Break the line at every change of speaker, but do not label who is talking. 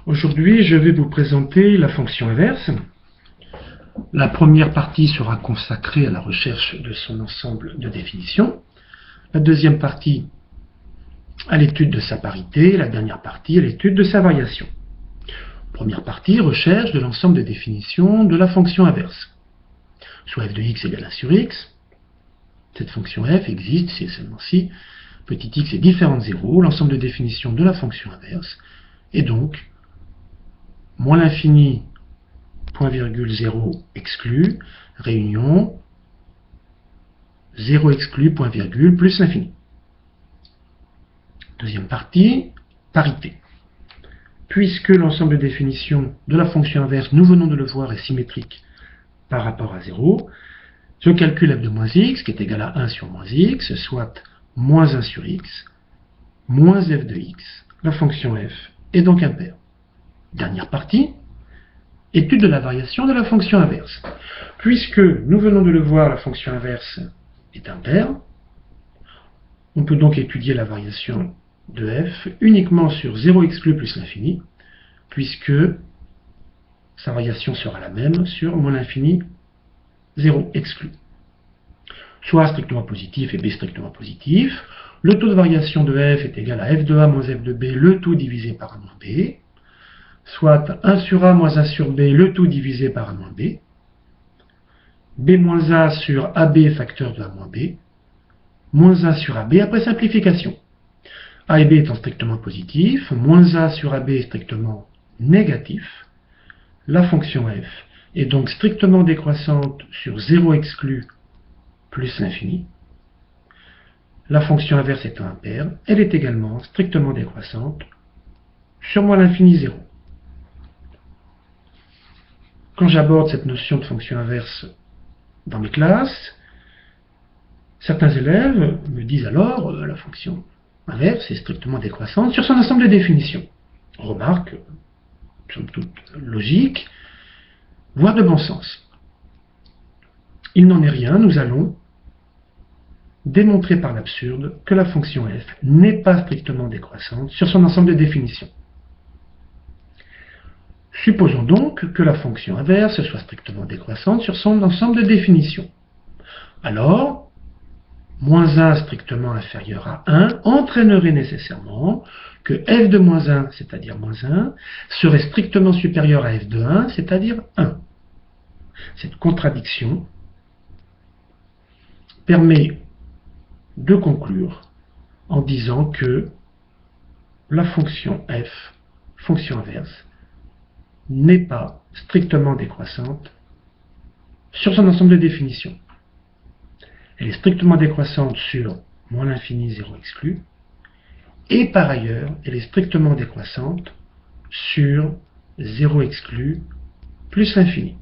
Aujourd'hui, je vais vous présenter la fonction inverse. La première partie sera consacrée à la recherche de son ensemble de définitions. La deuxième partie à l'étude de sa parité. La dernière partie à l'étude de sa variation. Première partie, recherche de l'ensemble de définitions de la fonction inverse. Soit f de x égale 1 sur x. Cette fonction f existe si et seulement si petit x est différent de 0, l'ensemble de définitions de la fonction inverse est donc moins l'infini, point virgule 0 exclu, réunion 0 exclu, point virgule, plus l'infini. Deuxième partie, parité. Puisque l'ensemble de définitions de la fonction inverse, nous venons de le voir, est symétrique par rapport à 0, je calcule f de moins x, qui est égal à 1 sur moins x, soit moins 1 sur x, moins f de x. La fonction f est donc impaire. Dernière partie, étude de la variation de la fonction inverse. Puisque nous venons de le voir, la fonction inverse est impaire, on peut donc étudier la variation de f uniquement sur 0 exclu plus l'infini, puisque sa variation sera la même sur moins l'infini 0 exclu. Soit A strictement positif et B strictement positif. Le taux de variation de f est égal à f de a moins f de b, le tout divisé par a moins b. Soit 1 sur a moins 1 sur b, le tout divisé par a moins b. b moins a sur ab facteur de a moins b. Moins 1 sur ab après simplification. A et b étant strictement positifs, moins a sur ab est strictement négatif. La fonction f est donc strictement décroissante sur 0 exclu plus l'infini. La fonction inverse étant impaire, elle est également strictement décroissante sur moins l'infini 0. Quand j'aborde cette notion de fonction inverse dans mes classes, certains élèves me disent alors la fonction inverse est strictement décroissante sur son ensemble de définitions. Remarque, somme toute logique, voire de bon sens. Il n'en est rien, nous allons démontrer par l'absurde que la fonction f n'est pas strictement décroissante sur son ensemble de définitions. Supposons donc que la fonction inverse soit strictement décroissante sur son ensemble de définitions. Alors, moins 1 strictement inférieur à 1 entraînerait nécessairement que f de moins 1, c'est-à-dire moins 1, serait strictement supérieur à f de 1, c'est-à-dire 1. Cette contradiction permet de conclure en disant que la fonction f, fonction inverse, n'est pas strictement décroissante sur son ensemble de définitions. Elle est strictement décroissante sur moins l'infini 0 exclu, et par ailleurs, elle est strictement décroissante sur 0 exclu plus l'infini.